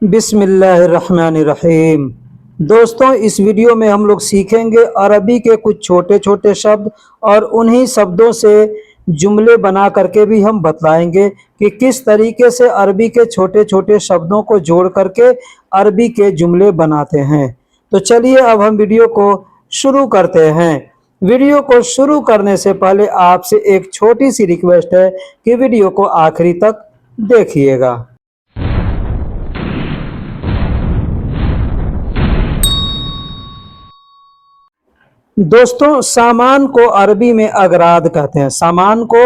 बिस्मिल्लाहिर्रहमानिर्रहीम। दोस्तों, इस वीडियो में हम लोग सीखेंगे अरबी के कुछ छोटे छोटे शब्द और उन्हीं शब्दों से जुमले बना करके भी हम बतलाएंगे कि किस तरीके से अरबी के छोटे छोटे शब्दों को जोड़ करके अरबी के जुमले बनाते हैं। तो चलिए अब हम वीडियो को शुरू करते हैं। वीडियो को शुरू करने से पहले आपसे एक छोटी सी रिक्वेस्ट है कि वीडियो को आखिरी तक देखिएगा। दोस्तों, सामान को अरबी में अगराद कहते हैं। सामान को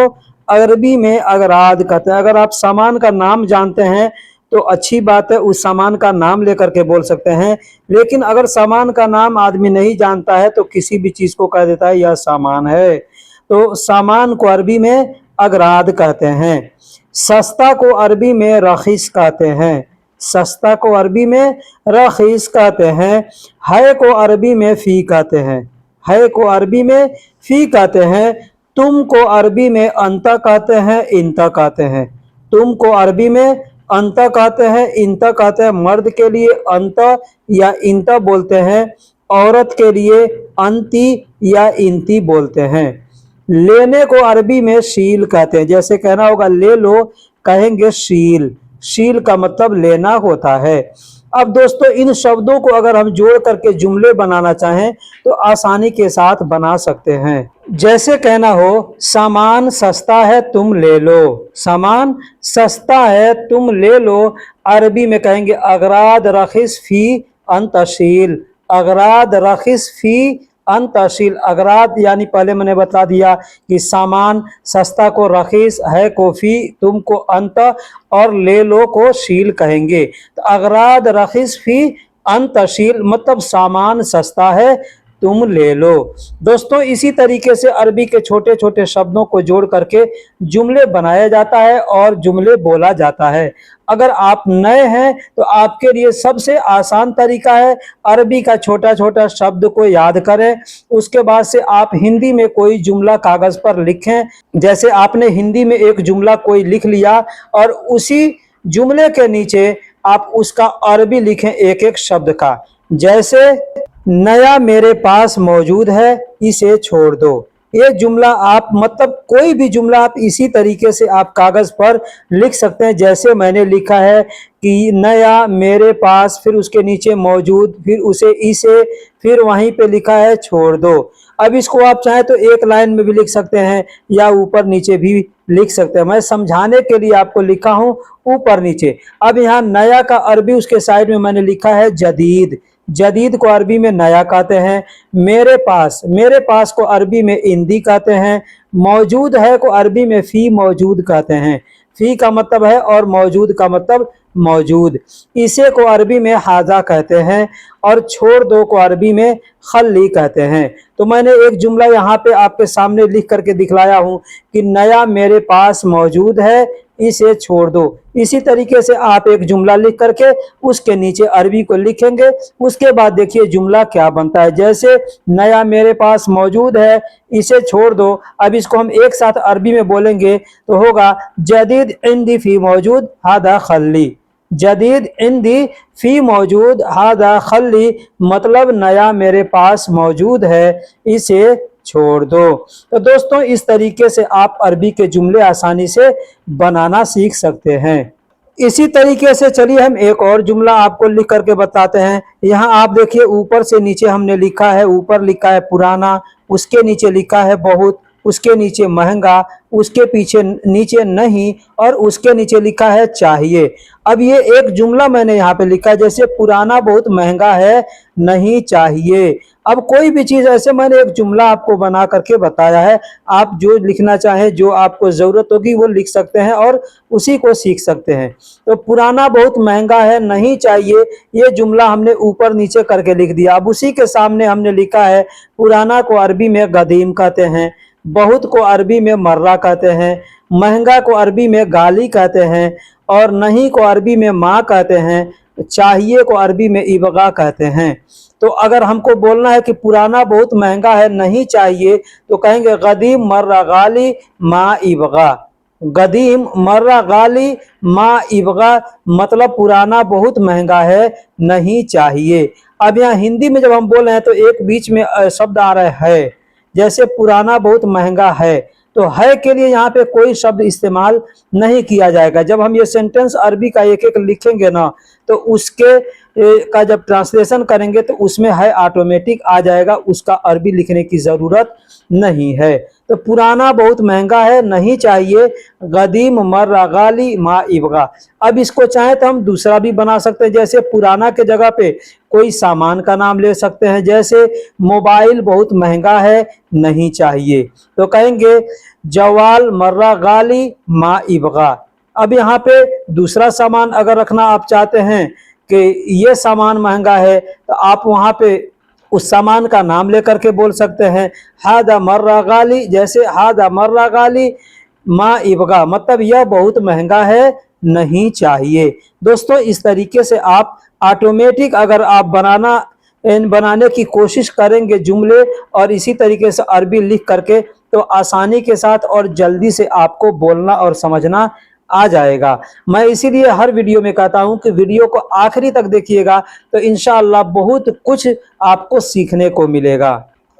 अरबी में अगराद कहते हैं। अगर आप सामान का नाम जानते हैं तो अच्छी बात है, उस सामान का नाम लेकर के बोल सकते हैं। लेकिन अगर सामान का नाम आदमी नहीं जानता है तो किसी भी चीज़ को कह देता है यह सामान है। तो सामान को अरबी में अगराद कहते हैं। सस्ता को अरबी में रखीस कहते हैं। सस्ता को अरबी में रखीस कहते हैं। है को अरबी में फ़ी कहते हैं। है को अरबी में फ़ी कहते हैं। तुम को अरबी में अंता कहते हैं, इंता कहते हैं। तुम को अरबी में अंता कहते हैं, इंता कहते हैं। मर्द के लिए अंता या इंता बोलते हैं, औरत के लिए अंती या इंती बोलते हैं। लेने को अरबी में शील कहते हैं। जैसे कहना होगा ले लो, कहेंगे शील। शील का मतलब लेना होता है। अब दोस्तों, इन शब्दों को अगर हम जोड़ करके जुमले बनाना चाहें तो आसानी के साथ बना सकते हैं। जैसे कहना हो सामान सस्ता है तुम ले लो। सामान सस्ता है तुम ले लो। अरबी में कहेंगे अगराद रखीस फी अंतशील। अगराद रखीस फी अंतशील। अगराद यानी पहले मैंने बता दिया कि सामान, सस्ता को रखीस, है को फी, तुम को अंत और ले लो को शील कहेंगे। तो अगराद रखीस फी अंतशील मतलब सामान सस्ता है तुम ले लो। दोस्तों, इसी तरीके से अरबी के छोटे छोटे शब्दों को जोड़ करके जुमले बनाया जाता है और जुमले बोला जाता है। अगर आप नए हैं तो आपके लिए सबसे आसान तरीका है अरबी का छोटा छोटा शब्द को याद करें। उसके बाद से आप हिंदी में कोई जुमला कागज पर लिखें। जैसे आपने हिंदी में एक जुमला कोई लिख लिया और उसी जुमले के नीचे आप उसका अरबी लिखें एक एक शब्द का। जैसे नया मेरे पास मौजूद है, इसे छोड़ दो। ये जुमला आप मतलब कोई भी जुमला आप इसी तरीके से आप कागज पर लिख सकते हैं। जैसे मैंने लिखा है कि नया मेरे पास, फिर उसके नीचे मौजूद, फिर उसे इसे, फिर वहीं पे लिखा है छोड़ दो। अब इसको आप चाहें तो एक लाइन में भी लिख सकते हैं या ऊपर नीचे भी लिख सकते हैं। मैं समझाने के लिए आपको लिखा हूं ऊपर नीचे। अब यहाँ नया का अरबी उसके साइड में मैंने लिखा है जदीद। जदीद को अरबी में नया कहते हैं। मेरे पास, मेरे पास को अरबी में इंदी कहते हैं। मौजूद है को अरबी में फ़ी मौजूद कहते हैं। फ़ी का मतलब है और मौजूद का मतलब मौजूद। इसे को अरबी में हाजा कहते हैं और छोड़ दो को अरबी में खल्ली कहते हैं। तो मैंने एक जुमला यहाँ पे आपके सामने लिख करके दिखलाया हूँ कि नया मेरे पास मौजूद है, इसे छोड़ दो। इसी तरीके से आप एक जुमला लिख करके उसके नीचे अरबी को लिखेंगे। उसके बाद देखिए जुमला क्या बनता है। जैसे नया मेरे पास मौजूद है, इसे छोड़ दो। अब इसको हम एक साथ अरबी में बोलेंगे तो होगा जदीद इंदी फी मौजूद हादा खल्ली। जदीद इंदी फी मौजूद हादा खल्ली मतलब नया मेरे पास मौजूद है, इसे छोड़ दो। तो दोस्तों, इस तरीके से आप अरबी के जुमले आसानी से बनाना सीख सकते हैं। इसी तरीके से चलिए हम एक और जुमला आपको लिख करके बताते हैं। यहाँ आप देखिए ऊपर से नीचे हमने लिखा है। ऊपर लिखा है पुराना, उसके नीचे लिखा है बहुत, उसके नीचे महंगा, उसके पीछे नीचे नहीं और उसके नीचे लिखा है चाहिए। अब ये एक जुमला मैंने यहाँ पे लिखा है। जैसे पुराना बहुत महंगा है, नहीं चाहिए। अब कोई भी चीज़ ऐसे मैंने एक जुमला आपको बना करके बताया है। आप जो लिखना चाहें, जो आपको ज़रूरत होगी वो लिख सकते हैं और उसी को सीख सकते हैं। तो पुराना बहुत महंगा है, नहीं चाहिए, ये जुमला हमने ऊपर नीचे करके लिख दिया। अब उसी के सामने हमने लिखा है पुराना को अरबी में गदीम कहते हैं, बहुत को अरबी में मर्रा कहते हैं, महंगा को अरबी में गाली कहते हैं और नहीं को अरबी में माँ कहते हैं, चाहिए को अरबी में इबगा कहते हैं। तो अगर हमको बोलना है कि पुराना बहुत महंगा है, नहीं चाहिए, तो कहेंगे गदीम मर्रा गाली मा इबगा। गदीम मर्रा गाली मा इबगा, मतलब पुराना बहुत महंगा है, नहीं चाहिए। अब यहाँ हिंदी में जब हम बोल रहे हैं तो एक बीच में शब्द आ रहा है, जैसे पुराना बहुत महंगा है, तो है के लिए यहाँ पे कोई शब्द इस्तेमाल नहीं किया जाएगा। जब हम ये सेंटेंस अरबी का एक एक लिखेंगे ना, तो उसके का जब ट्रांसलेशन करेंगे तो उसमें है ऑटोमेटिक आ जाएगा, उसका अरबी लिखने की ज़रूरत नहीं है। तो पुराना बहुत महंगा है, नहीं चाहिए। गदीम मर्रा गाली मा इबगा। अब इसको चाहे तो हम दूसरा भी बना सकते हैं, जैसे पुराना के जगह पे कोई सामान का नाम ले सकते हैं, जैसे मोबाइल बहुत महंगा है, नहीं चाहिए, तो कहेंगे जवाल मर्रा गाली मा इबगा। अब यहाँ पे दूसरा सामान अगर रखना आप चाहते हैं कि ये सामान महंगा है, तो आप वहाँ पे उस सामान का नाम लेकर के बोल सकते हैं हादा मर्रा गाली, जैसे हादा मर्रा गाली मा इबगा, मतलब यह बहुत महंगा है, नहीं चाहिए। दोस्तों इस तरीके से आप ऑटोमेटिक अगर आप बनाने की कोशिश करेंगे जुमले, और इसी तरीके से अरबी लिख करके, तो आसानी के साथ और जल्दी से आपको बोलना और समझना आ जाएगा। मैं इसीलिए हर वीडियो में कहता हूं कि वीडियो को आखिरी तक देखिएगा, तो इंशाअल्लाह बहुत कुछ आपको सीखने को मिलेगा।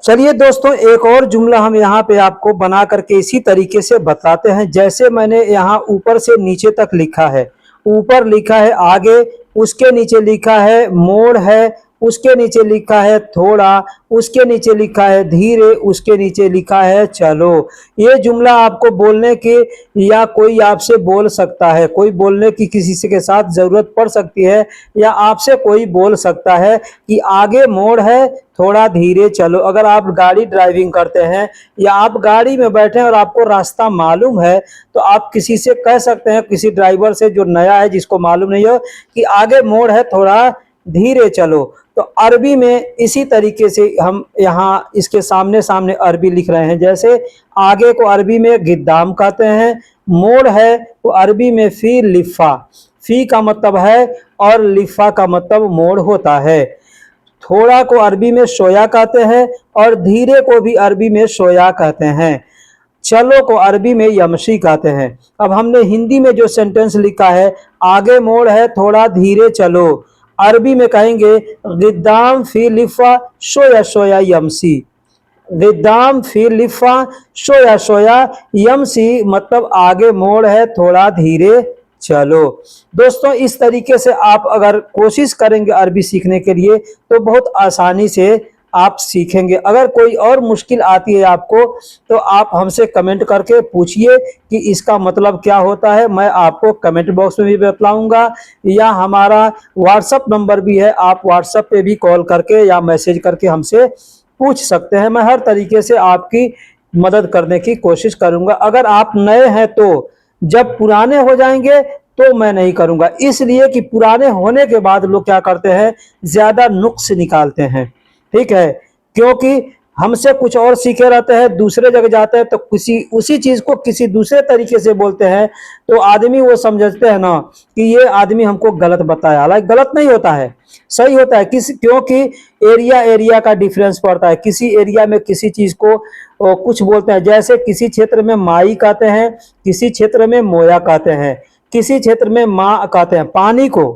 चलिए दोस्तों, एक और जुमला हम यहाँ पे आपको बना करके इसी तरीके से बताते हैं, जैसे मैंने यहाँ ऊपर से नीचे तक लिखा है। ऊपर लिखा है आगे, उसके नीचे लिखा है मोड़ है, उसके नीचे लिखा है थोड़ा, उसके नीचे लिखा है धीरे, उसके नीचे लिखा है चलो। ये जुमला आपको बोलने की, या कोई आपसे बोल सकता है, कोई बोलने की किसी से के साथ ज़रूरत पड़ सकती है, या आपसे कोई बोल सकता है कि आगे मोड़ है, थोड़ा धीरे चलो। अगर आप गाड़ी ड्राइविंग करते हैं या आप गाड़ी में बैठे हैं और आपको रास्ता मालूम है, तो आप किसी से कह सकते हैं, किसी ड्राइवर से जो नया है, जिसको मालूम नहीं हो, कि आगे मोड़ है, थोड़ा धीरे चलो। तो अरबी में इसी तरीके से हम यहाँ इसके सामने सामने अरबी लिख रहे हैं, जैसे आगे को अरबी में गिद्दाम कहते हैं, मोड़ है वो अरबी में फी लिफा, फी का मतलब है और लिफा का मतलब मोड़ होता है। थोड़ा को अरबी में शोया कहते हैं और धीरे को भी अरबी में शोया कहते हैं। चलो को अरबी में यमशी कहते हैं। अब हमने हिंदी में जो सेंटेंस लिखा है, आगे मोड़ है, थोड़ा धीरे चलो, अरबी में कहेंगे गिद्दाम फी लिफा शोया शोया यमसी। गिद्दाम फी लिफा शोया शोया यमसी, मतलब आगे मोड़ है, थोड़ा धीरे चलो। दोस्तों इस तरीके से आप अगर कोशिश करेंगे अरबी सीखने के लिए, तो बहुत आसानी से आप सीखेंगे। अगर कोई और मुश्किल आती है आपको, तो आप हमसे कमेंट करके पूछिए कि इसका मतलब क्या होता है, मैं आपको कमेंट बॉक्स में भी बतलाऊंगा, या हमारा व्हाट्सएप नंबर भी है, आप व्हाट्सएप पे भी कॉल करके या मैसेज करके हमसे पूछ सकते हैं। मैं हर तरीके से आपकी मदद करने की कोशिश करूंगा। अगर आप नए हैं तो, जब पुराने हो जाएंगे तो मैं नहीं करूंगा, इसलिए कि पुराने होने के बाद लोग क्या करते हैं, ज्यादा नुक्स निकालते हैं, ठीक है, क्योंकि हमसे कुछ और सीखे रहते हैं, दूसरे जगह जाते हैं तो किसी उसी चीज को किसी दूसरे तरीके से बोलते हैं, तो आदमी वो समझते हैं ना कि ये आदमी हमको गलत बताया। हालांकि गलत नहीं होता है, सही होता है, क्योंकि एरिया का डिफरेंस पड़ता है। किसी एरिया में किसी चीज को कुछ बोलते हैं, जैसे किसी क्षेत्र में माई कहते हैं, किसी क्षेत्र में मोया कहते हैं, किसी क्षेत्र में माँ कहते हैं पानी को,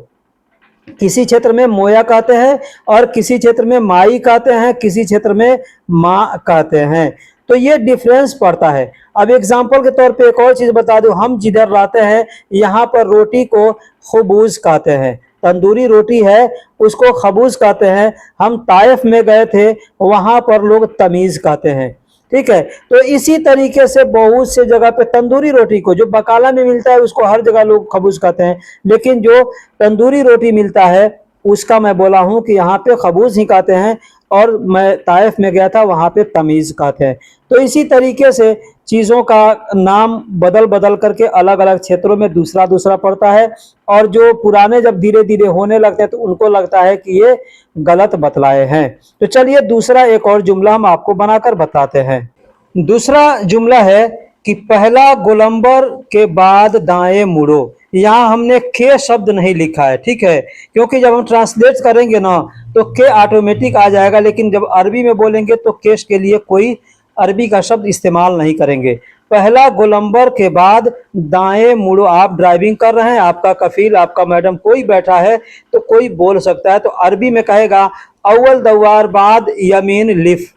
किसी क्षेत्र में मोया कहते हैं, और किसी क्षेत्र में माई कहते हैं, किसी क्षेत्र में माँ कहते हैं। तो ये डिफरेंस पड़ता है। अब एग्जाम्पल के तौर पे एक और चीज बता दूं, हम जिधर रहते हैं यहाँ पर रोटी को खबूज कहते हैं, तंदूरी रोटी है उसको खबूज कहते हैं। हम ताइफ में गए थे, वहां पर लोग तमीज कहते हैं, ठीक है। तो इसी तरीके से बहुत से जगह पे तंदूरी रोटी को, जो बकाला में मिलता है उसको हर जगह लोग खबूज कहते हैं, लेकिन जो तंदूरी रोटी मिलता है उसका मैं बोला हूं कि यहाँ पे खबूज ही कहते हैं, और मैं ताइफ में गया था वहाँ पे तमीज़ कहते हैं। तो इसी तरीके से चीज़ों का नाम बदल बदल करके अलग अलग क्षेत्रों में दूसरा दूसरा पड़ता है, और जो पुराने जब धीरे धीरे होने लगते हैं तो उनको लगता है कि ये गलत बतलाए हैं। तो चलिए दूसरा एक और जुमला हम आपको बनाकर बताते हैं। दूसरा जुमला है कि पहला गोलंबर के बाद दाएं मुड़ो। यहाँ हमने के शब्द नहीं लिखा है, ठीक है, क्योंकि जब हम ट्रांसलेट करेंगे ना तो के ऑटोमेटिक आ जाएगा, लेकिन जब अरबी में बोलेंगे तो केश के लिए कोई अरबी का शब्द इस्तेमाल नहीं करेंगे। पहला गोलंबर के बाद दाएं मुड़ो। आप ड्राइविंग कर रहे हैं, आपका कफील, आपका मैडम कोई बैठा है तो कोई बोल सकता है, तो अरबी में कहेगा अव्वल दवार बाद यमीन लिफ,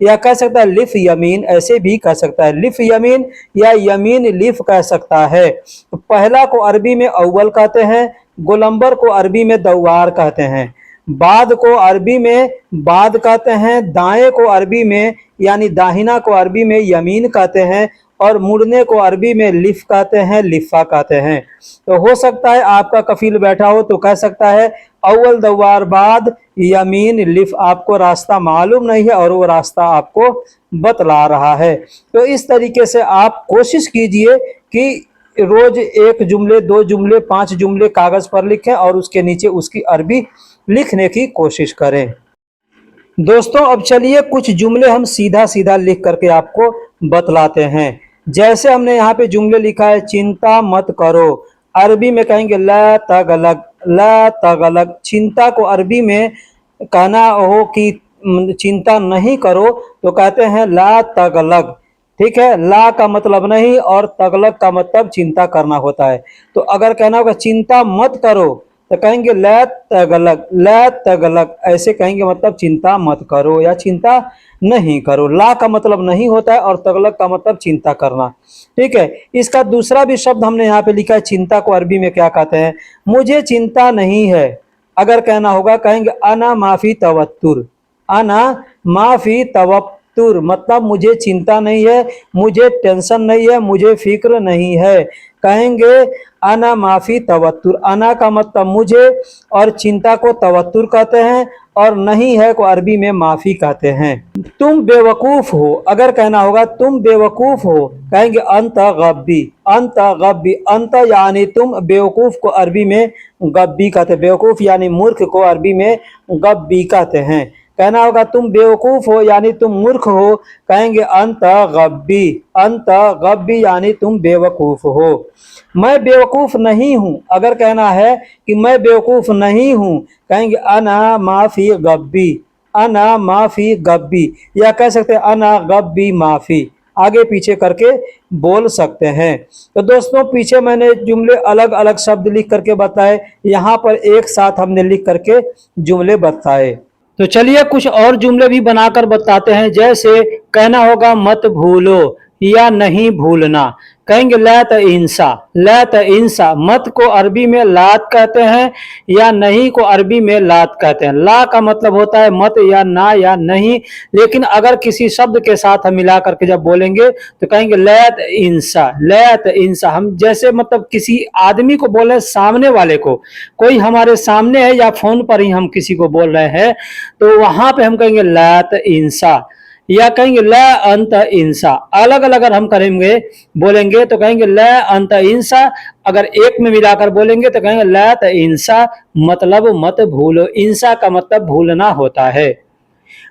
या कह सकता है लिफ यमीन, ऐसे भी कह सकता है लिफ यमीन या यमीन लिफ कह सकता है। तो पहला को अरबी में अव्वल कहते हैं, गोलंबर को अरबी में दवार कहते हैं, बाद को अरबी में बाद कहते हैं, दाएं को अरबी में यानी दाहिना को अरबी में यमीन कहते हैं, और मुड़ने को अरबी में लिफ कहते हैं, लिफा कहते हैं। तो हो सकता है आपका कफील बैठा हो तो कह सकता है अव्वल दवार बाद यमीन लिफ, आपको रास्ता मालूम नहीं है और वो रास्ता आपको बतला रहा है। तो इस तरीके से आप कोशिश कीजिए कि रोज एक जुमले, दो जुमले, 5 जुमले कागज पर लिखें और उसके नीचे उसकी अरबी लिखने की कोशिश करें। दोस्तों अब चलिए कुछ जुमले हम सीधा सीधा लिख करके आपको बतलाते हैं। जैसे हमने यहाँ पे जुमले लिखा है, चिंता मत करो, अरबी में कहेंगे ला तगलग, ला तगलग। चिंता को अरबी में कहना हो कि चिंता नहीं करो तो कहते हैं ला तगलग। ठीक है, ला का मतलब नहीं और तगलग का मतलब चिंता करना होता है। तो अगर कहना होगा चिंता मत करो तो कहेंगे ला तगलग, ला तगलग, ऐसे कहेंगे, मतलब चिंता मत करो या चिंता नहीं करो। ला का मतलब नहीं होता है और तगलग का मतलब चिंता करना। ठीक है, इसका दूसरा भी शब्द हमने यहाँ पे लिखा है, चिंता को अरबी में क्या कहते हैं, मुझे चिंता नहीं है। अगर कहना होगा कहेंगे अना माफी तवत्तुर, अना माफी तवत्तुर, मतलब मुझे चिंता नहीं है, मुझे टेंशन नहीं है, मुझे फिक्र नहीं है। कहेंगे अना माफी तवत्तुर, अना का मतलब मुझे और चिंता को तवत्तुर कहते हैं और नहीं है को अरबी में माफी कहते हैं। तुम बेवकूफ हो, अगर कहना होगा तुम बेवकूफ हो कहेंगे अंत गब्बी, अंत गब्बी, अंत यानी तुम, बेवकूफ को अरबी में गब्बी कहते हैं, बेवकूफ यानी मूर्ख को अरबी में गब्बी कहते हैं। कहना होगा तुम बेवकूफ हो यानी तुम मूर्ख हो, कहेंगे अंत गब्बी, अंत गब्बी यानी तुम बेवकूफ हो। मैं बेवकूफ नहीं हूं, अगर कहना है कि मैं बेवकूफ नहीं हूं कहेंगे अना माफी गब्बी, अना माफी गब्बी, या कह सकते हैं अना गब्बी माफी, आगे पीछे करके बोल सकते हैं। तो दोस्तों पीछे मैंने जुमले अलग अलग शब्द लिख करके बताए, यहाँ पर एक साथ हमने लिख करके जुमले बताए। तो चलिए कुछ और जुमले भी बनाकर बताते हैं। जैसे कहना होगा मत भूलो या नहीं भूलना, कहेंगे लात इंसा, लात इंसा, मत को अरबी में लात कहते हैं या नहीं को अरबी में लात कहते हैं। ला का मतलब होता है मत या ना या नहीं, लेकिन अगर किसी शब्द के साथ हम मिला करके जब बोलेंगे तो कहेंगे लात इंसा, लात इंसा। हम जैसे मतलब किसी आदमी को बोल रहे हैं, सामने वाले को, कोई हमारे सामने है या फोन पर ही हम किसी को बोल रहे हैं तो वहां पे हम कहेंगे लात इंसा, या कहेंगे ला अंत इंसा। अलग अलग अगर हम करेंगे बोलेंगे तो कहेंगे ला अंत इंसा, अगर एक में मिलाकर बोलेंगे तो कहेंगे ला त इंसा, मतलब मत भूलो। इंसा का मतलब भूलना होता है।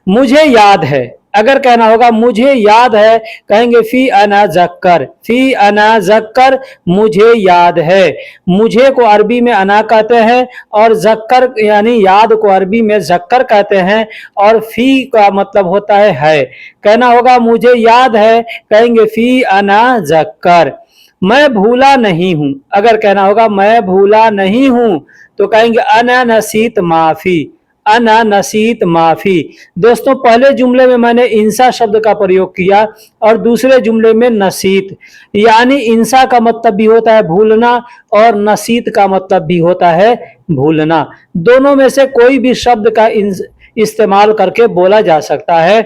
मुझे याद है, अगर कहना होगा मुझे याद है कहेंगे फी अना जक्कर, फी अना जक्कर, मुझे याद है। मुझे को अरबी में अना कहते हैं और जक्कर यानी याद को अरबी में जक्कर कहते हैं, और फी का मतलब होता है। कहना होगा मुझे याद है कहेंगे फी अना जक्कर। मैं भूला नहीं हूं, अगर कहना होगा मैं भूला नहीं हूं तो कहेंगे अना नसीत माफी, अना नसीत माफी। दोस्तों पहले जुमले में मैंने इंसा शब्द का प्रयोग किया और दूसरे जुमले में नसीत, यानी इंसा का मतलब भी होता है भूलना और नसीत का मतलब भी होता है भूलना। दोनों में से कोई भी शब्द का इस्तेमाल करके बोला जा सकता है।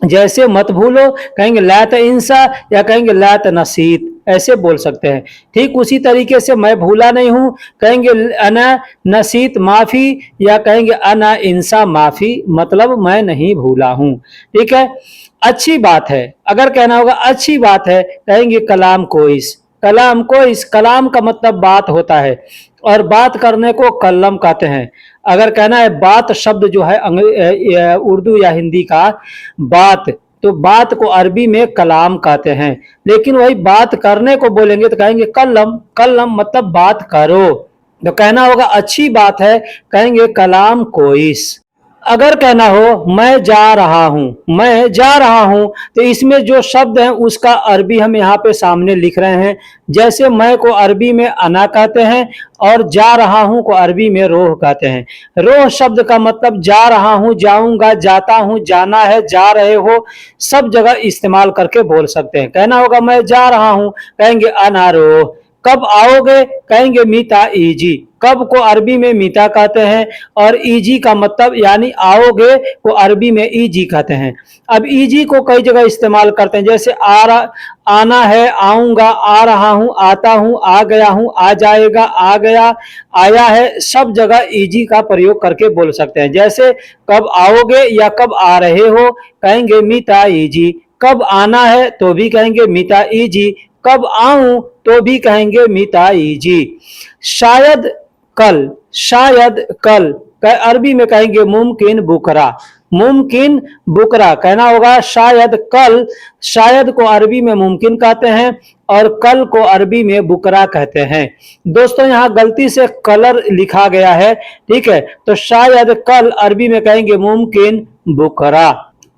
जैसे मत भूलो कहेंगे लात इंसा या कहेंगे लात नसीत, ऐसे बोल सकते हैं। ठीक उसी तरीके से मैं भूला नहीं हूं कहेंगे अना नसीत माफी या कहेंगे अना इंसा माफी, मतलब मैं नहीं भूला हूं। ठीक है, अच्छी बात है, अगर कहना होगा अच्छी बात है कहेंगे कलाम कोइस, कलाम कोइस, कलाम का मतलब बात होता है और बात करने को कलम कहते हैं। अगर कहना है बात शब्द जो है उर्दू या हिंदी का बात, तो बात को अरबी में कलाम कहते हैं, लेकिन वही बात करने को बोलेंगे तो कहेंगे कलम, कलम मतलब बात करो। तो कहना होगा अच्छी बात है कहेंगे कलाम कोइस, अगर कहना हो मैं जा रहा हूं, मैं जा रहा हूं, तो इसमें जो शब्द है उसका अरबी हम यहाँ पे सामने लिख रहे हैं। जैसे मैं को अरबी में अना कहते हैं और जा रहा हूं को अरबी में रोह कहते हैं। रोह शब्द का मतलब जा रहा हूं, जाऊंगा, जाता हूं, जाना है, जा रहे हो, सब जगह इस्तेमाल करके बोल सकते हैं। कहना होगा मैं जा रहा हूं, कहेंगे अना रोह। कब आओगे, कहेंगे मीता ईजी। कब को अरबी में मीता कहते हैं और ईजी का मतलब यानी आओगे को अरबी में ईजी कहते हैं। अब ईजी को कई जगह इस्तेमाल करते हैं, जैसे आना है, आऊंगा, आ रहा हूं, आता हूं, आ गया हूं, आ जाएगा, आ गया, आया है, सब जगह ईजी का प्रयोग करके बोल सकते हैं। जैसे कब आओगे या कब आ रहे हो, कहेंगे मीता ईजी। कब आना है तो भी कहेंगे मीता ईजी। कब आऊं तो भी कहेंगे मीताई जी। शायद कल, शायद कल अरबी में कहेंगे मुमकिन बुकरा। मुमकिन बुकरा कहना होगा शायद कल। शायद को अरबी में मुमकिन कहते हैं और कल को अरबी में बुकरा कहते हैं। दोस्तों यहाँ गलती से कलर लिखा गया है, ठीक है, तो शायद कल अरबी में कहेंगे मुमकिन बुकरा।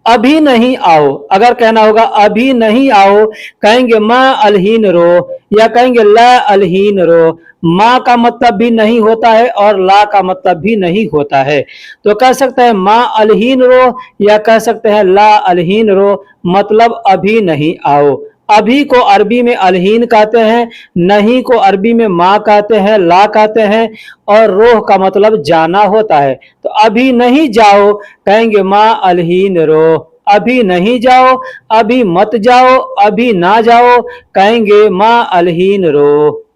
अभी नहीं आओ, अगर कहना होगा अभी नहीं आओ, कहेंगे माँ अलहीन रो या कहेंगे ला अलहीन रो। माँ का मतलब भी नहीं होता है और ला का मतलब भी नहीं होता है, तो कह सकते हैं माँ अलहीन रो या कह सकते हैं ला अलहीन रो, मतलब अभी नहीं आओ। अभी को अरबी में अलहीन कहते हैं, नहीं को अरबी में माँ कहते हैं, ला कहते हैं, और रोह का मतलब जाना होता है। तो अभी नहीं जाओ, कहेंगे माँ अलहीन रो। अभी नहीं जाओ, अभी मत जाओ, अभी ना जाओ, कहेंगे माँ अलहीन रो।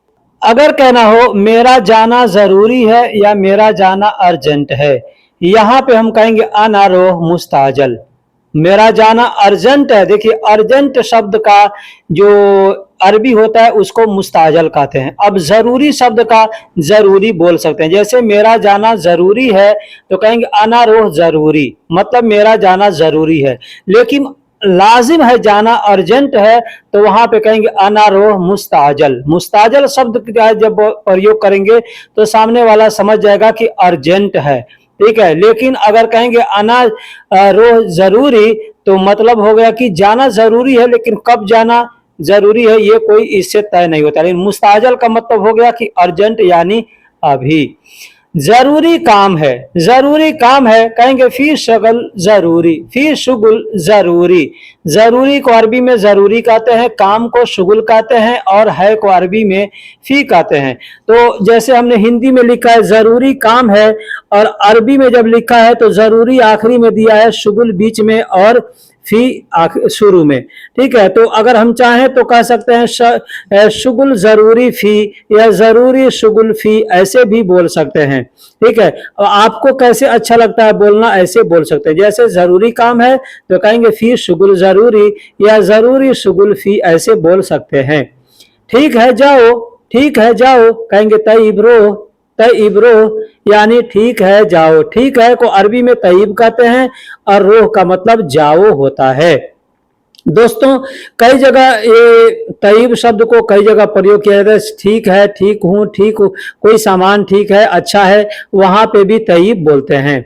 अगर कहना हो मेरा जाना जरूरी है या मेरा जाना अर्जेंट है, यहाँ पे हम कहेंगे अना रोह मुस्ताजल। मेरा जाना अर्जेंट है। देखिए अर्जेंट शब्द का जो अरबी होता है उसको मुस्ताजल कहते हैं। अब जरूरी शब्द का जरूरी बोल सकते हैं। जैसे मेरा जाना जरूरी है तो कहेंगे अना रोह जरूरी, मतलब मेरा जाना जरूरी है। लेकिन लाजिम है जाना, अर्जेंट है, तो वहां पे कहेंगे अना रोह मुस्ताजल। मुस्ताजल शब्द का जब प्रयोग करेंगे तो सामने वाला समझ जाएगा कि अर्जेंट है, ठीक है। लेकिन अगर कहेंगे अना रोह जरूरी तो मतलब हो गया कि जाना जरूरी है, लेकिन कब जाना जरूरी है ये कोई इससे तय नहीं होता। लेकिन मुस्ताजल का मतलब हो गया कि अर्जेंट यानी अभी। जरूरी काम है, जरूरी काम है, कहेंगे फी शगल जरूरी, फी शुगुल जरूरी। जरूरी को अरबी में जरूरी कहते हैं, काम को शुगुल कहते हैं और है को अरबी में फी कहते हैं। तो जैसे हमने हिंदी में लिखा है जरूरी काम है और अरबी में जब लिखा है तो जरूरी आखिरी में दिया है, शुगुल बीच में और फी शुरू में, ठीक है। तो अगर हम चाहें तो कह सकते हैं शुगुल जरूरी फी या जरूरी शुगुल फी, ऐसे भी बोल सकते हैं, ठीक है। और आपको कैसे अच्छा लगता है बोलना, ऐसे बोल सकते हैं। जैसे जरूरी काम है तो कहेंगे फी शुगुल जरूरी या जरूरी शुगुल फी, ऐसे बोल सकते हैं। ठीक है जाओ, ठीक है जाओ, कहेंगे तय्यब रोह, तय्यब रोह यानी ठीक है जाओ। ठीक है को अरबी में तय्यब कहते हैं और रोह का मतलब जाओ होता है। दोस्तों कई जगह ये तय्यब शब्द को कई जगह प्रयोग किया जाता है। ठीक है, ठीक हूँ, ठीक हूँ, कोई सामान ठीक है, अच्छा है, वहां पे भी तय्यब बोलते हैं।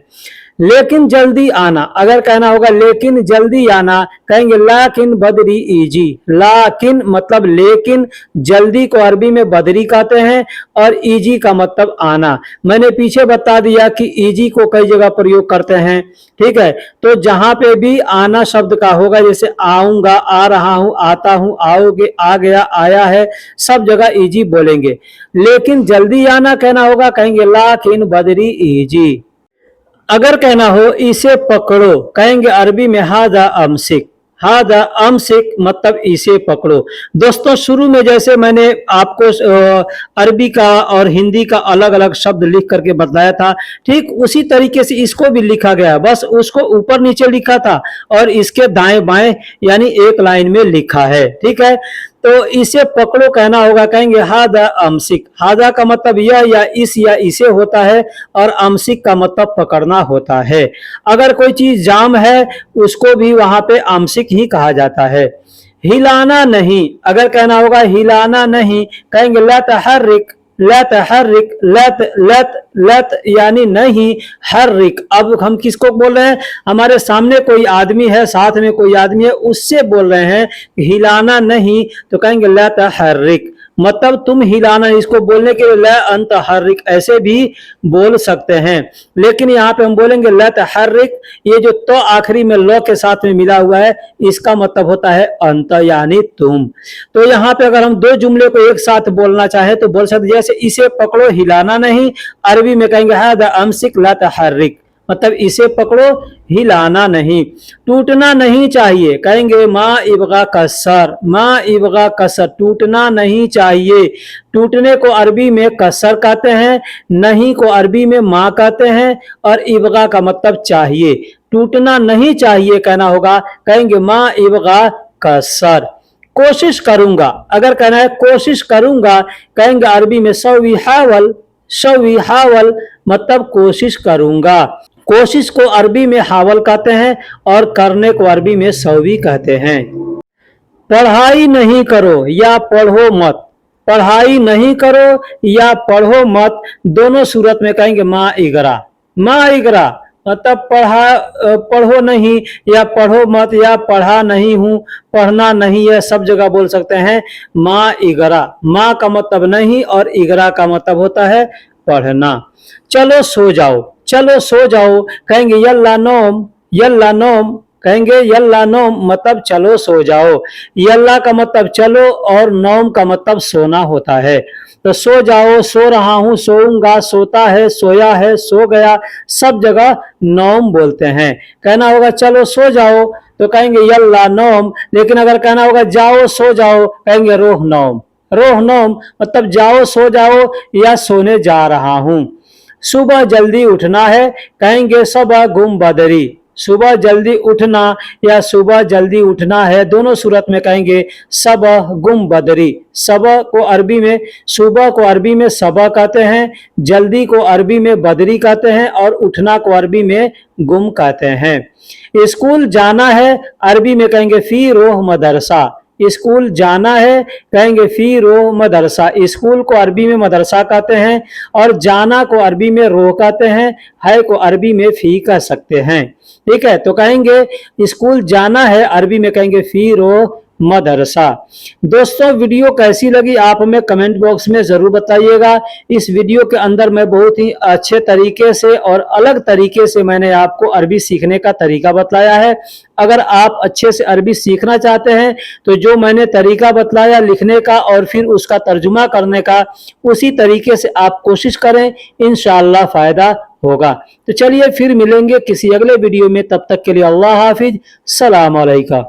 लेकिन जल्दी आना, अगर कहना होगा लेकिन जल्दी आना, कहेंगे लाकिन बदरी ईजी। लाकिन मतलब लेकिन, जल्दी को अरबी में बदरी कहते हैं और ईजी का मतलब आना। मैंने पीछे बता दिया कि ईजी को कई जगह प्रयोग करते हैं, ठीक है। तो जहां पे भी आना शब्द का होगा, जैसे आऊंगा, आ रहा हूं, आता हूं, आओगे, आ गया, आया है, सब जगह ईजी बोलेंगे। लेकिन जल्दी आना कहना होगा, कहेंगे लाकिन बदरी ईजी। अगर कहना हो इसे पकड़ो, कहेंगे अरबी में हादा अमसिक। हादा अमसिक मतलब इसे पकड़ो। दोस्तों शुरू में जैसे मैंने आपको अरबी का और हिंदी का अलग अलग शब्द लिख करके बताया था, ठीक उसी तरीके से इसको भी लिखा गया, बस उसको ऊपर नीचे लिखा था और इसके दाएं बाएं यानी एक लाइन में लिखा है, ठीक है। तो इसे पकड़ो कहना होगा, कहेंगे हादा अमसिक। हादा का मतलब यह या इस या इसे होता है और अमसिक का मतलब पकड़ना होता है। अगर कोई चीज जाम है उसको भी वहां पे अमसिक ही कहा जाता है। हिलाना नहीं, अगर कहना होगा हिलाना नहीं, कहेंगे ला तहर्रिक, लत हर्रिक, लत लत लत यानी नहीं, हर्रिक अब हम किसको बोल रहे हैं, हमारे सामने कोई आदमी है, साथ में कोई आदमी है, उससे बोल रहे हैं, हिलाना नहीं, तो कहेंगे लत हर्रिक, मतलब तुम हिलाना, इसको बोलने के लिए ला अंत हर्रिक ऐसे भी बोल सकते हैं, लेकिन यहाँ पे हम बोलेंगे लत हर्रिक, ये जो तो आखिरी में लो के साथ में मिला हुआ है, इसका मतलब होता है अंत यानी तुम। तो यहाँ पे अगर हम दो जुमले को एक साथ बोलना चाहे तो बोल सकते, जैसे इसे पकड़ो हिलाना नहीं, अरबी में कहेंगे हादा अमसिक ला तहर्रिक, मतलब इसे पकड़ो हिलाना नहीं। टूटना नहीं चाहिए, कहेंगे माँ इबगा कसर, माँ इबगा कसर, टूटना नहीं चाहिए, टूटने को अरबी में कसर कहते हैं, नहीं को अरबी में माँ कहते हैं, और इबगा का मतलब चाहिए, टूटना नहीं चाहिए कहना होगा, कहेंगे माँ इबगा कसर। कोशिश करूंगा, अगर कहना है कोशिश करूंगा, कहेंगे अरबी में सवी हावल, सवी हावल, मतलब कोशिश करूंगा। कोशिश को अरबी में हावल कहते हैं और करने को अरबी में सवी कहते हैं। पढ़ाई नहीं करो या पढ़ो मत, पढ़ाई नहीं करो या पढ़ो मत, दोनों सूरत में कहेंगे माँ इगरा, माँ इगरा, मतलब पढ़ो नहीं या पढ़ो मत या पढ़ा नहीं हूं, पढ़ना नहीं है, सब जगह बोल सकते हैं माँ इगरा। माँ का मतलब नहीं और इगरा का मतलब होता है पढ़ना। चलो सो जाओ, चलो सो जाओ, कहेंगे यल्ला नोम, यल्ला नोम, कहेंगे यल्ला नोम, मतलब चलो सो जाओ। यल्ला का मतलब चलो और नौम का मतलब सोना होता है, तो सो जाओ, सो रहा हूं, सोऊंगा, सोता है, सोया है, सो गया, सब जगह नौम बोलते हैं। कहना होगा चलो सो जाओ तो कहेंगे यल्ला नौम, लेकिन अगर कहना होगा जाओ सो जाओ, कहेंगे रोह नौम, रोह नौम, मतलब जाओ सो जाओ या सोने जा रहा हूं। सुबह जल्दी उठना है, कहेंगे सबह गुम बदरी, सुबह जल्दी उठना या सुबह जल्दी उठना है, दोनों सूरत में कहेंगे सबह गुम बदरी। सबह को अरबी में, सुबह को अरबी में सबह कहते हैं, जल्दी को अरबी में बदरी कहते हैं, और उठना को अरबी में गुम कहते हैं। स्कूल जाना है, अरबी में कहेंगे फी रोह मदरसा, स्कूल जाना है, कहेंगे फी रोह मदरसा, स्कूल को अरबी में मदरसा कहते हैं और जाना को अरबी में रोह कहते हैं, है को अरबी में फी कह सकते हैं। ठीक है, तो कहेंगे स्कूल जाना है, अरबी में कहेंगे फी रोह मदरसा। दोस्तों वीडियो कैसी लगी आप हमें कमेंट बॉक्स में जरूर बताइएगा। इस वीडियो के अंदर मैं बहुत ही अच्छे तरीके से और अलग तरीके से मैंने आपको अरबी सीखने का तरीका बतलाया है। अगर आप अच्छे से अरबी सीखना चाहते हैं तो जो मैंने तरीका बतलाया लिखने का और फिर उसका तर्जुमा करने का, उसी तरीके से आप कोशिश करें, इंशाअल्लाह फायदा होगा। तो चलिए फिर मिलेंगे किसी अगले वीडियो में, तब तक के लिए अल्लाह हाफिज, सलाम अलैकुम।